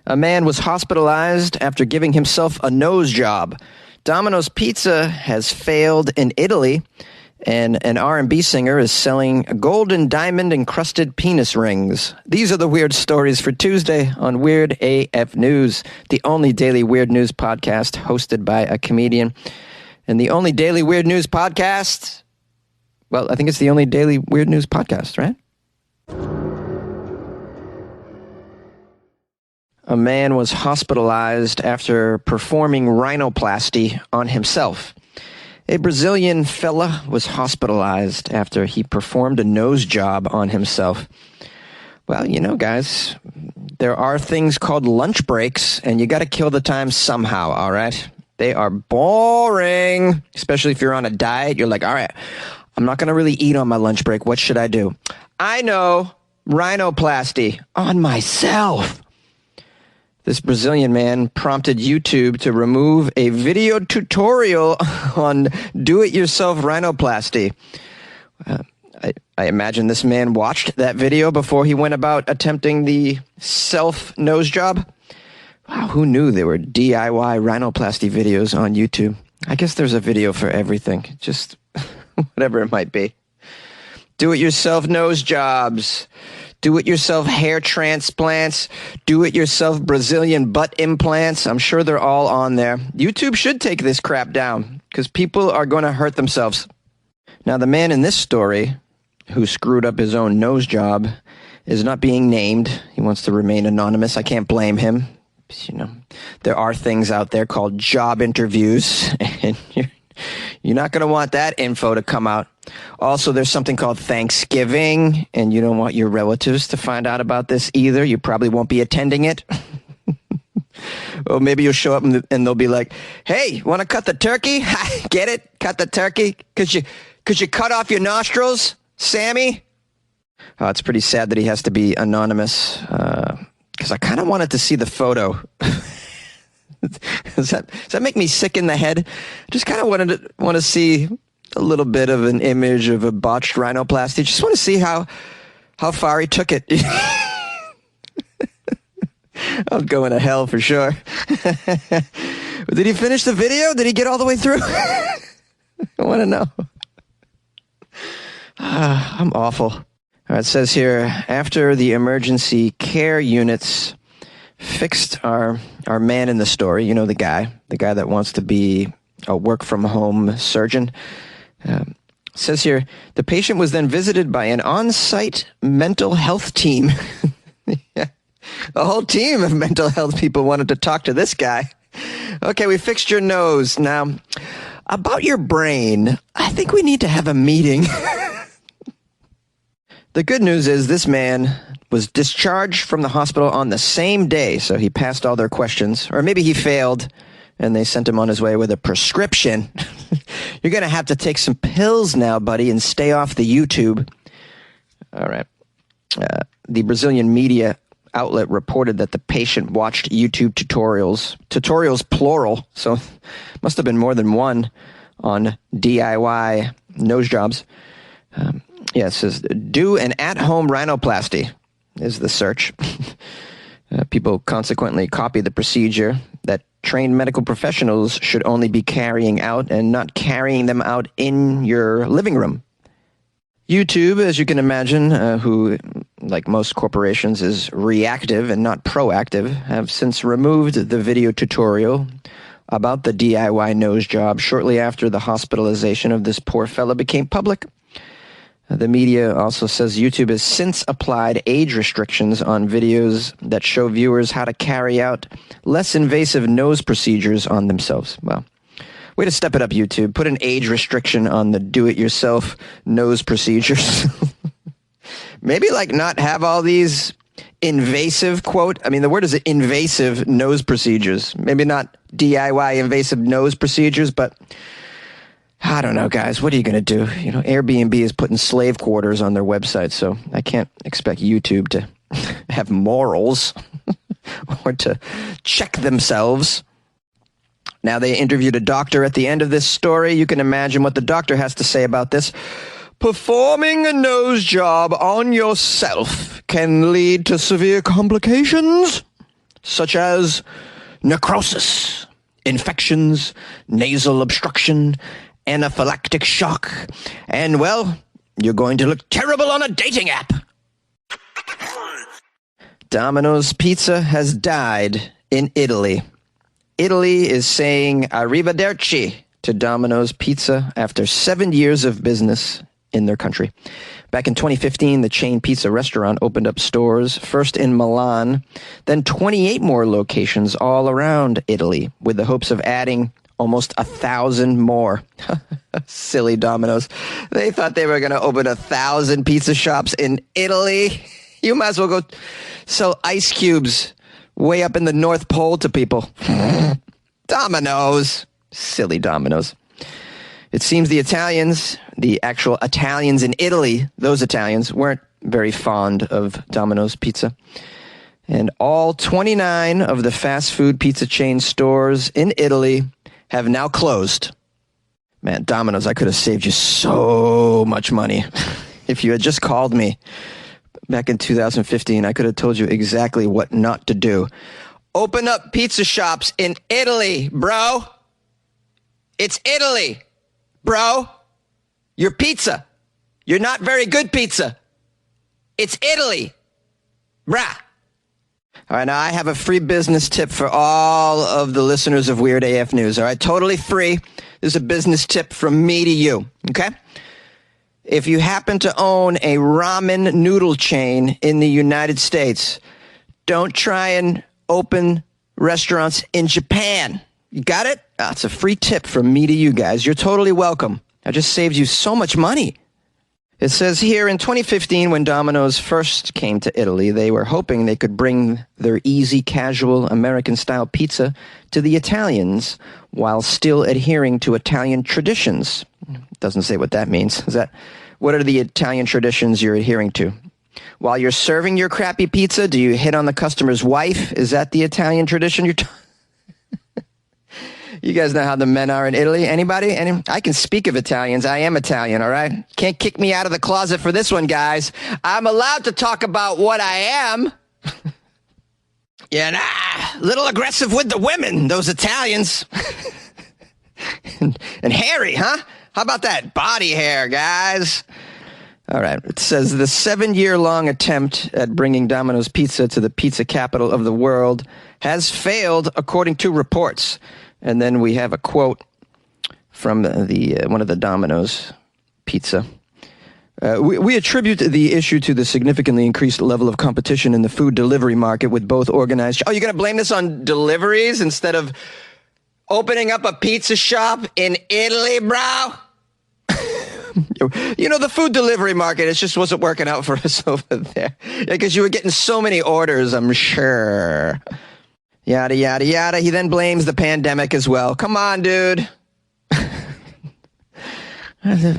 A man was hospitalized after giving himself a nose job. Domino's Pizza has failed in Italy, and an R&B singer is selling gold and diamond encrusted penis rings. These are the weird stories for Tuesday on Weird AF News, the only daily weird news podcast hosted by a comedian, and the only daily weird news podcast. Well, I think it's the only daily weird news podcast, right? A man was hospitalized after performing rhinoplasty on himself. A Brazilian fella was hospitalized after he performed a nose job on himself. Well, you know, guys, there are things called lunch breaks, and you got to kill the time somehow, all right? They are boring, especially if you're on a diet. You're like, all right, I'm not going to really eat on my lunch break. What should I do? I know, rhinoplasty on myself. This Brazilian man prompted YouTube to remove a video tutorial on do-it-yourself rhinoplasty. I imagine this man watched that video before he went about attempting the self-nose job. Wow, who knew there were DIY rhinoplasty videos on YouTube? I guess there's a video for everything, just whatever it might be. Do-it-yourself nose jobs. Do-it-yourself hair transplants, do-it-yourself Brazilian butt implants. I'm sure they're all on there. YouTube should take this crap down because people are going to hurt themselves. Now, the man in this story who screwed up his own nose job is not being named. He wants to remain anonymous. I can't blame him. You know, there are things out there called job interviews, and you're not going to want that info to come out. Also, there's something called Thanksgiving, and you don't want your relatives to find out about this either. You probably won't be attending it. Or maybe you'll show up and they'll be like, hey, want to cut the turkey? Get it? Cut the turkey? Could you cut off your nostrils, Sammy? Oh, it's pretty sad that he has to be anonymous, because I kind of wanted to see the photo. Does that make me sick in the head? I just kind of want to see a little bit of an image of a botched rhinoplasty. Just want to see how far he took it. I'm going to hell for sure. Did he finish the video? Did he get all the way through? I want to know. I'm awful. All right, it says here, after the emergency care units fixed our man in the story, you know, the guy that wants to be a work-from-home surgeon. Says here, the patient was then visited by an on-site mental health team. Yeah. A whole team of mental health people wanted to talk to this guy. Okay, we fixed your nose. Now, about your brain, I think we need to have a meeting. The good news is this man was discharged from the hospital on the same day, so he passed all their questions. Or maybe he failed, and they sent him on his way with a prescription. You're going to have to take some pills now, buddy, and stay off the YouTube. All right. The Brazilian media outlet reported that the patient watched YouTube tutorials plural, so must have been more than one, on DIY nose jobs. Yeah, it says, do an at-home rhinoplasty is the search. People consequently copy the procedure that trained medical professionals should only be carrying out and not carrying them out in your living room. YouTube, as you can imagine, who, like most corporations, is reactive and not proactive, have since removed the video tutorial about the DIY nose job shortly after the hospitalization of this poor fella became public. The media also says YouTube has since applied age restrictions on videos that show viewers how to carry out less invasive nose procedures on themselves. Well, way to step it up, YouTube. Put an age restriction on the do-it-yourself nose procedures. Maybe, like, not have all these invasive, quote, I mean, the word is invasive nose procedures. Maybe not DIY invasive nose procedures, but I don't know, guys. What are you going to do? You know, Airbnb is putting slave quarters on their website, so I can't expect YouTube to have morals or to check themselves. Now, they interviewed a doctor at the end of this story. You can imagine what the doctor has to say about this. Performing a nose job on yourself can lead to severe complications. such as necrosis, infections, nasal obstruction, anaphylactic shock, and, well, you're going to look terrible on a dating app. Domino's Pizza has died in Italy. Italy is saying arrivederci to Domino's Pizza after 7 years of business in their country. Back in 2015, the chain pizza restaurant opened up stores, first in Milan, then 28 more locations all around Italy, with the hopes of adding almost 1,000 more. Silly Domino's. They thought they were going to open 1,000 pizza shops in Italy. You might as well go sell ice cubes way up in the North Pole to people. Domino's. Silly Domino's. It seems the Italians, the actual Italians in Italy, those Italians, weren't very fond of Domino's Pizza. And all 29 of the fast food pizza chain stores in Italy have now closed. Man, Domino's, I could have saved you so much money. If you had just called me back in 2015, I could have told you exactly what not to do. Open up pizza shops in Italy, bro. It's Italy, bro. You're pizza. You're not very good pizza. It's Italy, brah. All right, now I have a free business tip for all of the listeners of Weird AF News. All right, totally free. This is a business tip from me to you, okay? If you happen to own a ramen noodle chain in the United States, don't try and open restaurants in Japan. You got it? It's a free tip from me to you guys. You're totally welcome. I just saved you so much money. It says here, in 2015, when Domino's first came to Italy, they were hoping they could bring their easy, casual, American-style pizza to the Italians while still adhering to Italian traditions. Doesn't say what that means. What are the Italian traditions you're adhering to? While you're serving your crappy pizza, do you hit on the customer's wife? Is that the Italian tradition you're You guys know how the men are in Italy. Anybody? I can speak of Italians. I am Italian, all right? Can't kick me out of the closet for this one, guys. I'm allowed to talk about what I am. Yeah, little aggressive with the women, those Italians. and hairy, huh? How about that body hair, guys? All right. It says the 7-year-long attempt at bringing Domino's Pizza to the pizza capital of the world has failed, according to reports. And then we have a quote from the one of the Domino's Pizza. We attribute the issue to the significantly increased level of competition in the food delivery market with both organized... Oh, you're going to blame this on deliveries instead of opening up a pizza shop in Italy, bro? You know, the food delivery market, it just wasn't working out for us over there. Because you were getting so many orders, I'm sure. Yada, yada, yada. He then blames the pandemic as well. Come on, dude.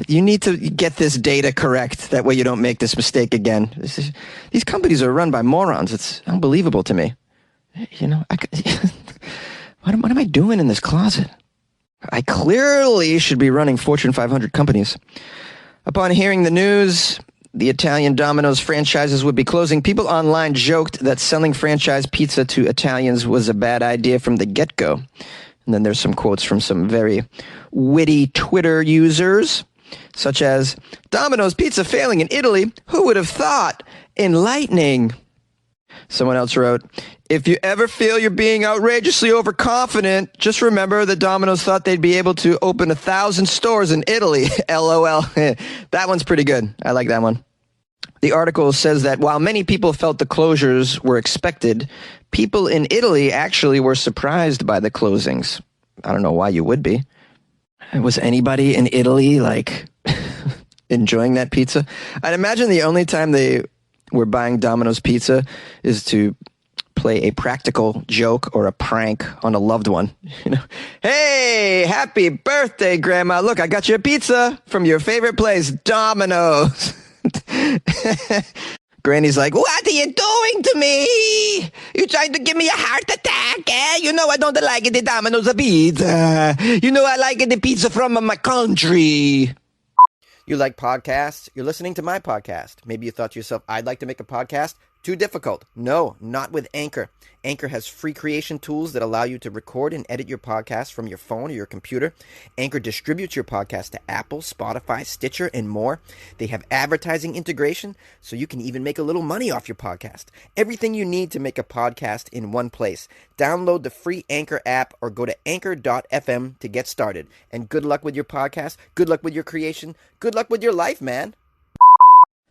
You need to get this data correct. That way you don't make this mistake again. These companies are run by morons. It's unbelievable to me. You know, what am I doing in this closet? I clearly should be running Fortune 500 companies. Upon hearing the news, the Italian Domino's franchises would be closing. People online joked that selling franchise pizza to Italians was a bad idea from the get-go. And then there's some quotes from some very witty Twitter users, such as, Domino's Pizza failing in Italy, who would have thought? Enlightening. Someone else wrote, if you ever feel you're being outrageously overconfident, just remember that Domino's thought they'd be able to open 1,000 stores in Italy. LOL. That one's pretty good. I like that one. The article says that while many people felt the closures were expected, people in Italy actually were surprised by the closings. I don't know why you would be. Was anybody in Italy, like, enjoying that pizza? I'd imagine the only time they were buying Domino's Pizza is to play a practical joke or a prank on a loved one. You know, hey, happy birthday, Grandma. Look, I got you a pizza from your favorite place, Domino's. Granny's like, what are you doing to me? You trying to give me a heart attack, eh? You know I don't like the Domino's pizza. You know I like the pizza from my country. You like podcasts? You're listening to my podcast. Maybe you thought to yourself, I'd like to make a podcast. Too difficult? No, not with Anchor. Anchor has free creation tools that allow you to record and edit your podcast from your phone or your computer. Anchor distributes your podcast to Apple, Spotify, Stitcher, and more. They have advertising integration, so you can even make a little money off your podcast. Everything you need to make a podcast in one place. Download the free Anchor app or go to anchor.fm to get started. And good luck with your podcast. Good luck with your creation. Good luck with your life, man.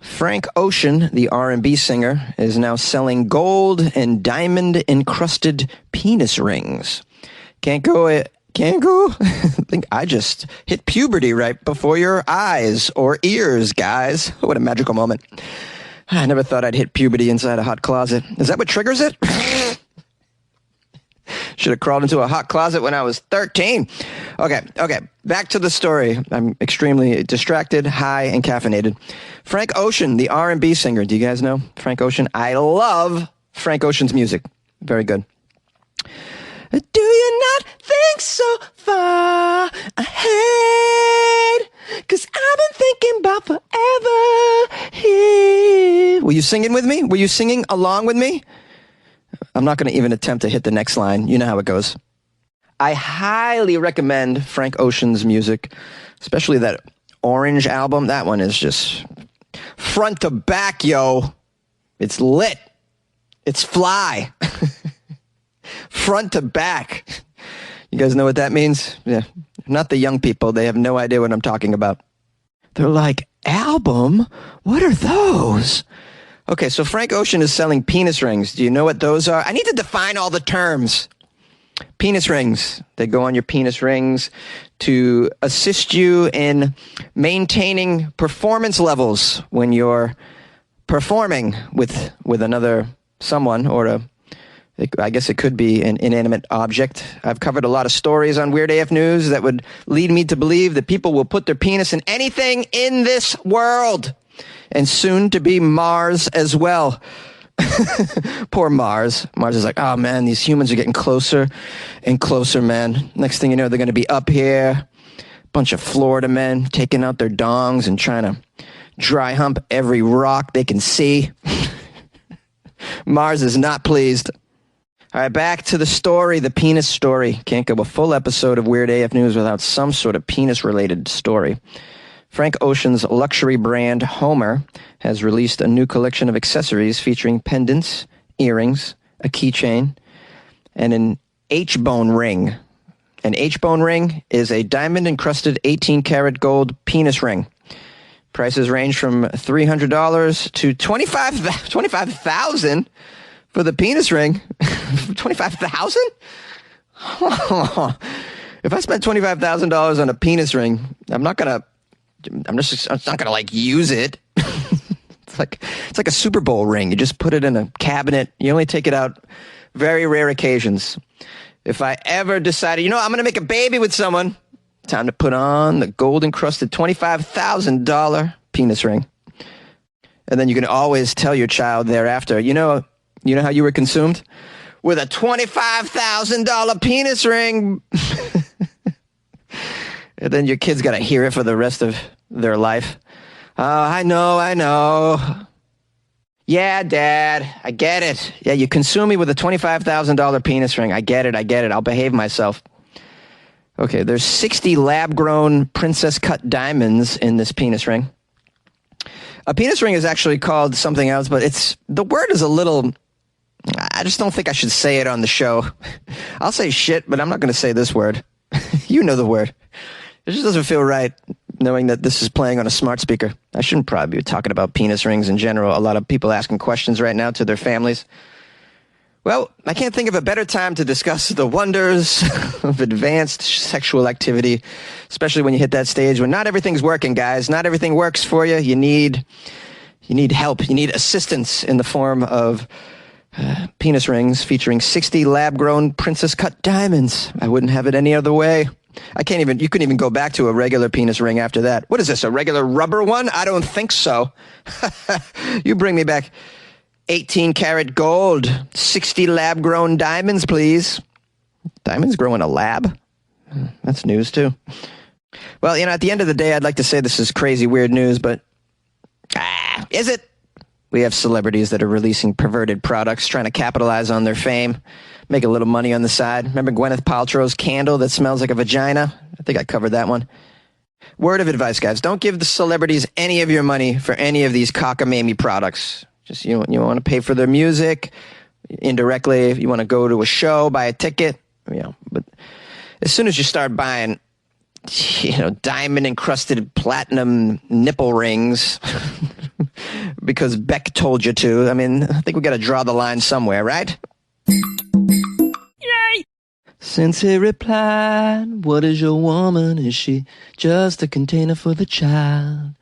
Frank Ocean, the R&B singer, is now selling gold and diamond encrusted penis rings. Can't go. I think I just hit puberty right before your eyes or ears, guys. What a magical moment. I never thought I'd hit puberty inside a hot closet. Is that what triggers it? Should have crawled into a hot closet when I was 13. Okay. Back to the story. I'm extremely distracted, high, and caffeinated. Frank Ocean, the R&B singer. Do you guys know Frank Ocean? I love Frank Ocean's music. Very good. Do you not think so far ahead? 'Cause I've been thinking about forever here. Were you singing with me? Were you singing along with me? I'm not going to even attempt to hit the next line. You know how it goes. I highly recommend Frank Ocean's music, especially that Orange album. That one is just front to back, yo. It's lit. It's fly. Front to back. You guys know what that means? Yeah. Not the young people. They have no idea what I'm talking about. They're like, album? What are those? Okay, so Frank Ocean is selling penis rings. Do you know what those are? I need to define all the terms. Penis rings. They go on your penis rings to assist you in maintaining performance levels when you're performing with another someone or I guess it could be an inanimate object. I've covered a lot of stories on Weird AF News that would lead me to believe that people will put their penis in anything in this world. And soon to be Mars as well. Poor Mars. Mars is like, oh man, these humans are getting closer and closer, man. Next thing you know, they're going to be up here. Bunch of Florida men taking out their dongs and trying to dry hump every rock they can see. Mars is not pleased. All right, back to the story, the penis story. Can't go a full episode of Weird AF News without some sort of penis-related story. Frank Ocean's luxury brand Homer has released a new collection of accessories featuring pendants, earrings, a keychain, and an H-bone ring. An H-bone ring is a diamond-encrusted 18-karat gold penis ring. Prices range from $300 to $25,000 for the penis ring. $25,000? If I spent $25,000 on a penis ring, I'm not gonna like use it. It's like a Super Bowl ring. You just put it in a cabinet. You only take it out very rare occasions. If I ever decided, I'm going to make a baby with someone, time to put on the gold encrusted $25,000 penis ring. And then you can always tell your child thereafter, you know how you were consumed? With a $25,000 penis ring. And then your kid's got to hear it for the rest of their life. Oh, I know. Yeah, Dad, I get it. Yeah, you consume me with a $25,000 penis ring. I get it. I'll behave myself. Okay, there's 60 lab-grown princess-cut diamonds in this penis ring. A penis ring is actually called something else, but the word is a little... I just don't think I should say it on the show. I'll say shit, but I'm not going to say this word. You know the word. It just doesn't feel right knowing that this is playing on a smart speaker. I shouldn't probably be talking about penis rings in general. A lot of people asking questions right now to their families. Well, I can't think of a better time to discuss the wonders of advanced sexual activity, especially when you hit that stage when not everything's working, guys. Not everything works for you. You need help. You need assistance in the form of penis rings featuring 60 lab-grown princess-cut diamonds. I wouldn't have it any other way. You couldn't even go back to a regular penis ring after that. What is this, a regular rubber one? I don't think so. You bring me back 18-karat gold, 60 lab-grown diamonds, please. Diamonds grow in a lab? That's news, too. Well, at the end of the day, I'd like to say this is crazy, weird news, but... is it? We have celebrities that are releasing perverted products, trying to capitalize on their fame, make a little money on the side. Remember Gwyneth Paltrow's candle that smells like a vagina? I think I covered that one. Word of advice, guys. Don't give the celebrities any of your money for any of these cockamamie products. Just you want to pay for their music indirectly. If you want to go to a show, buy a ticket, but as soon as you start buying diamond encrusted platinum nipple rings because Beck told you to. I mean, I think we got to draw the line somewhere, right? Yay! Since he replied, what is your woman? Is she just a container for the child?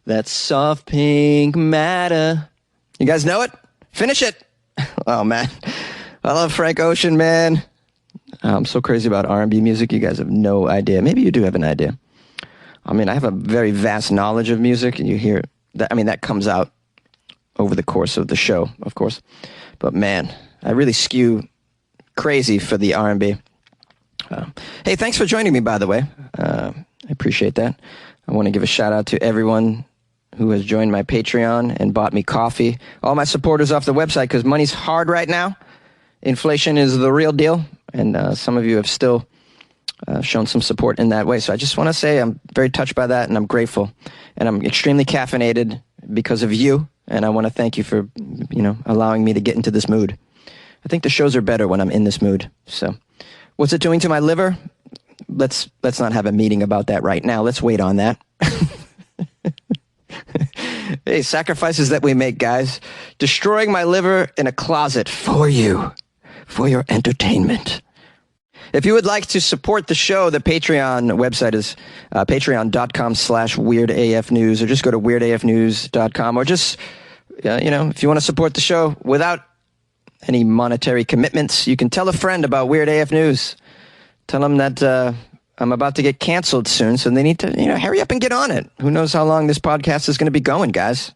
That soft pink matter. You guys know it? Finish it. Oh, man. I love Frank Ocean, man. I'm so crazy about R&B music. You guys have no idea. Maybe you do have an idea. I mean, I have a very vast knowledge of music, and you hear that. I mean, that comes out over the course of the show, of course. But man, I really skew crazy for the R&B. Hey, thanks for joining me, by the way. I appreciate that. I want to give a shout out to everyone who has joined my Patreon and bought me coffee. All my supporters off the website, because money's hard right now. Inflation is the real deal. And some of you have still shown some support in that way. So I just want to say I'm very touched by that, and I'm grateful. And I'm extremely caffeinated because of you. And I want to thank you for, allowing me to get into this mood. I think the shows are better when I'm in this mood. So what's it doing to my liver? Let's not have a meeting about that right now. Let's wait on that. Hey, sacrifices that we make, guys. Destroying my liver in a closet for you. For your entertainment. If you would like to support the show, the Patreon website is patreon.com/weirdafnews, or just go to weirdafnews.com, or just, if you want to support the show without any monetary commitments, you can tell a friend about Weird AF News. Tell them that I'm about to get canceled soon, so they need to, hurry up and get on it. Who knows how long this podcast is going to be going, guys?